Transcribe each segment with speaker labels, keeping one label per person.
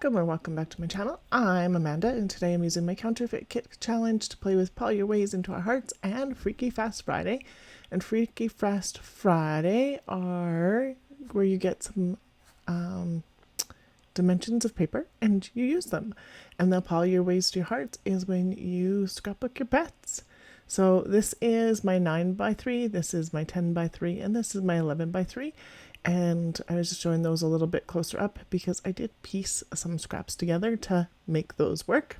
Speaker 1: Welcome or welcome back to my channel. I'm Amanda and today I'm using my counterfeit kit challenge to play with Paul Your Ways into Our Hearts and Freaky Fast Friday. And Freaky Fast Friday are where you get some dimensions of paper and you use them. And the Paul Your Ways to Your Hearts is when you scrapbook your pets. So this is my 9x3, this is my 10x3, and this is my 11x3. And I was just showing those a little bit closer up because I did piece some scraps together to make those work.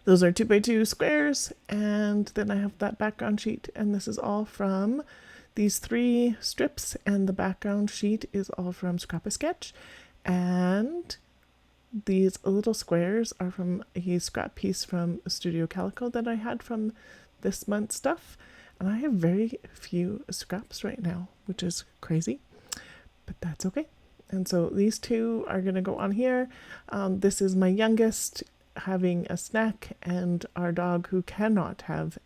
Speaker 1: Those are 2x2 squares, and then I have that background sheet, and this is all from these 3 strips, and the background sheet is all from Scrap-A-Sketch. And these little squares are from a scrap piece from Studio Calico that I had from this month's stuff. And I have very few scraps right now, which is crazy, but that's okay. And so these 2 are going to go on here. This is my youngest having a snack, and our dog, who cannot have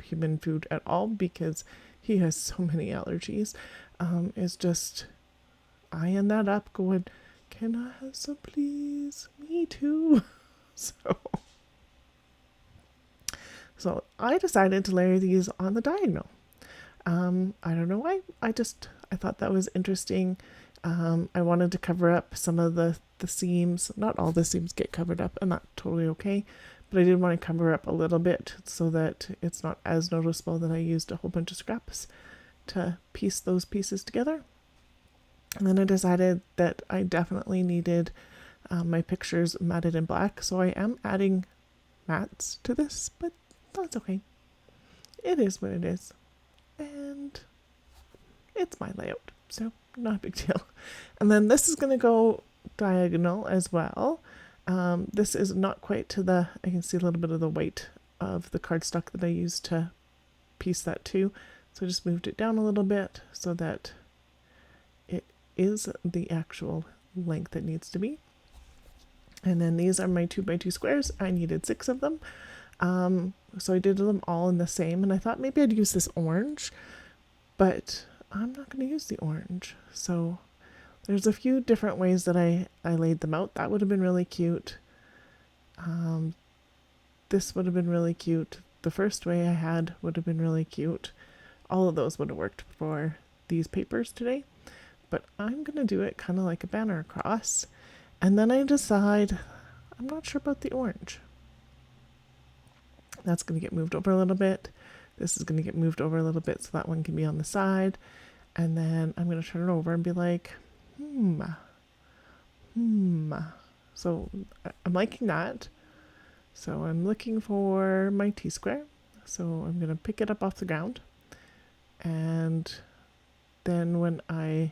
Speaker 1: human food at all because he has so many allergies, is just eyeing that up going, "Can I have some, please? Me too." So I decided to layer these on the diagonal. I don't know why. I thought that was interesting. I wanted to cover up some of the seams. Not all the seams get covered up, and that's totally okay. But I did want to cover up a little bit so that it's not as noticeable that I used a whole bunch of scraps to piece those pieces together. And then I decided that I definitely needed my pictures matted in black. So I am adding mats to this, but that's okay. It is what it is. And it's my layout, so not a big deal. And then this is going to go diagonal as well. This is not quite to the, I can see a little bit of the weight of the cardstock that I used to piece that to. So I just moved it down a little bit so that it is the actual length it needs to be. And then these are my 2x2 squares. I needed 6 of them. So I did them all in the same, and I thought maybe I'd use this orange, but I'm not going to use the orange. So there's a few different ways that I laid them out. That would have been really cute. This would have been really cute. The first way I had would have been really cute. All of those would have worked for these papers today, but I'm going to do it kind of like a banner across. And then I decide I'm not sure about the orange. That's going to get moved over a little bit. This is going to get moved over a little bit so that one can be on the side. And then I'm going to turn it over and be like, So I'm liking that. So I'm looking for my T-square. So I'm going to pick it up off the ground. And then when I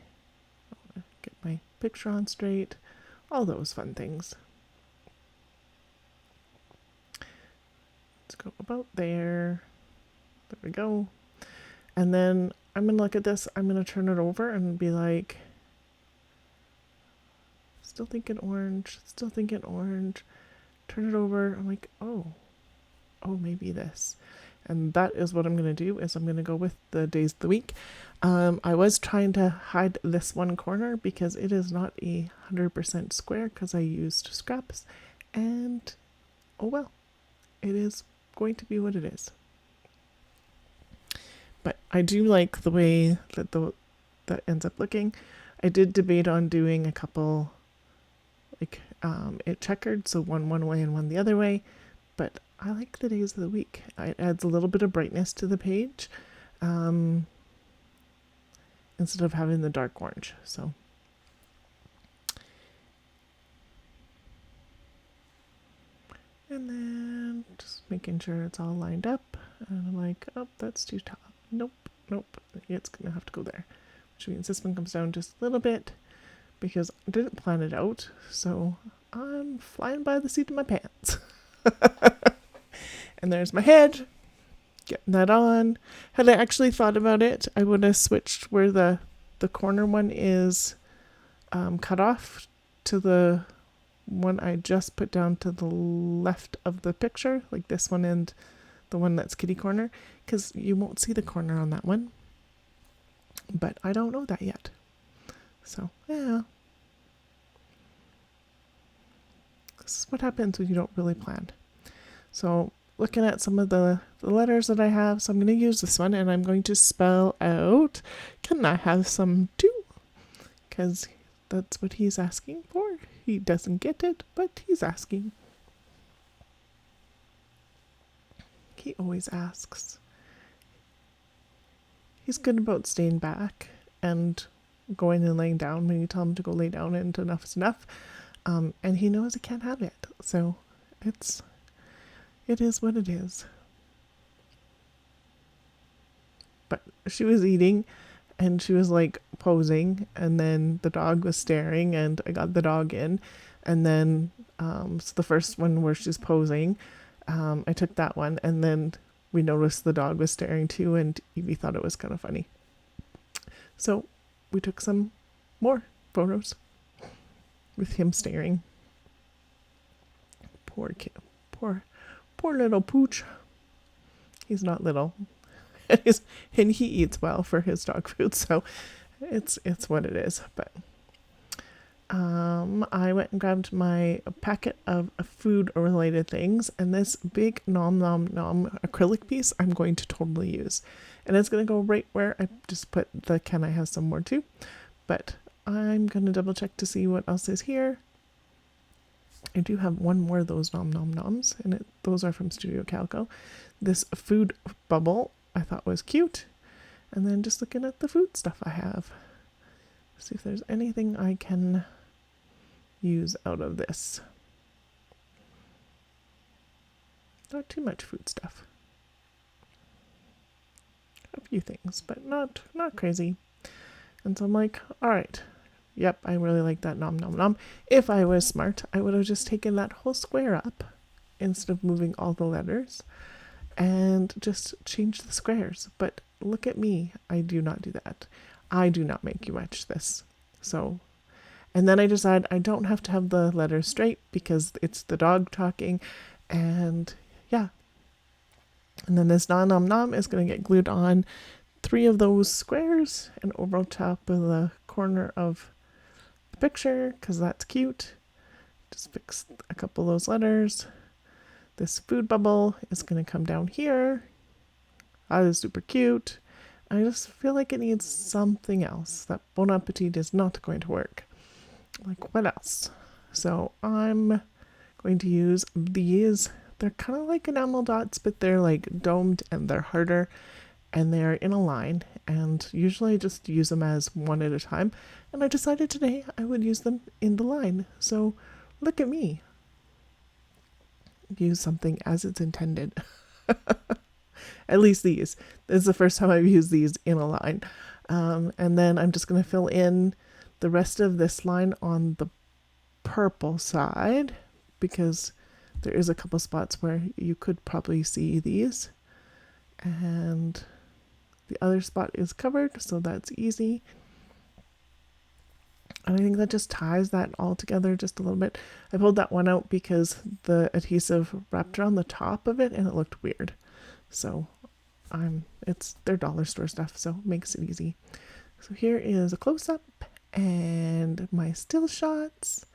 Speaker 1: get my picture on straight, all those fun things. Let's go about there. There we go. And then I'm going to look at this. I'm going to turn it over and be like, still thinking orange, still thinking orange. Turn it over. I'm like, oh, maybe this. And that is what I'm going to do, is I'm going to go with the days of the week. I was trying to hide this one corner because it is not 100% square because I used scraps. And, oh well, it is going to be what it is. But I do like the way that that ends up looking. I did debate on doing a couple, like it checkered, so one way and one the other way, but I like the days of the week. It adds a little bit of brightness to the page, instead of having the dark orange. So and then just making sure it's all lined up. And I'm like, oh, that's too tall. Nope. It's going to have to go there. Which means this one comes down just a little bit because I didn't plan it out. So I'm flying by the seat of my pants. And there's my head. Getting that on. Had I actually thought about it, I would have switched where the corner one is cut off to the one I just put down to the left of the picture, like this one and the one that's kitty corner, because you won't see the corner on that one. But I don't know that yet. So, yeah. This is what happens when you don't really plan. So looking at some of the letters that I have, so I'm going to use this one and I'm going to spell out, can I have some too? Because that's what he's asking for. He doesn't get it, but he's asking. He always asks. He's good about staying back and going and laying down when you tell him to go lay down and enough is enough. And he knows he can't have it. So it is what it is. But she was eating and she was like posing, and then the dog was staring, and I got the dog in. And then, so the first one where she's posing, I took that one, and then we noticed the dog was staring too, and Evie thought it was kind of funny. So we took some more photos with him staring. Poor kid. Poor little pooch. He's not little. And he eats well for his dog food, so it's what it is. But I went and grabbed my packet of food related things, and this big nom nom nom acrylic piece I'm going to totally use, and it's going to go right where I just put the can I have some more too. But I'm going to double check to see what else is here. I do have one more of those nom nom noms, and those are from Studio Calico. This food bubble I thought was cute. And then just looking at the food stuff I have. See if there's anything I can use out of this. Not too much food stuff. A few things, but not crazy. And so I'm like, all right. Yep, I really like that nom nom nom. If I was smart, I would have just taken that whole square up instead of moving all the letters and just change the squares. But look at me. I do not do that. I do not make you match this. So, and then I decide I don't have to have the letters straight because it's the dog talking, and yeah. And then this nom nom nom is going to get glued on 3 of those squares and over top of the corner of the picture because that's cute. Just fix a couple of those letters. This food bubble is going to come down here. That is super cute. I just feel like it needs something else. That Bon Appetit is not going to work. Like, what else? So I'm going to use these. They're kind of like enamel dots, but they're like domed and they're harder and they're in a line. And usually I just use them as one at a time. And I decided today I would use them in the line. So look at me. Use something as it's intended. At least these. This is the first time I've used these in a line. And then I'm just going to fill in the rest of this line on the purple side because there is a couple spots where you could probably see these. And the other spot is covered, so that's easy. And I think that just ties that all together just a little bit. I pulled that one out because the adhesive wrapped around the top of it and it looked weird. So it's their dollar store stuff, so it makes it easy. So here is a close-up and my still shots.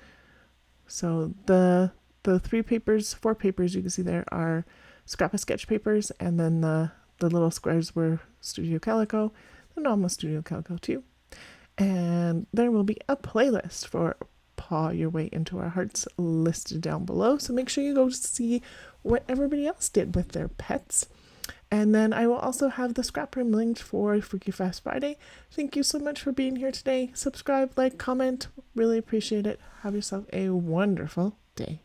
Speaker 1: So the 4 papers you can see there are Scrapbook sketch papers, and then the little squares were Studio Calico. The nom was Studio Calico too. And there will be a playlist for Paw Your Way Into Our Hearts listed down below. So make sure you go see what everybody else did with their pets. And then I will also have the scrap room linked for Freaky Fast Friday. Thank you so much for being here today. Subscribe, like, comment. Really appreciate it. Have yourself a wonderful day.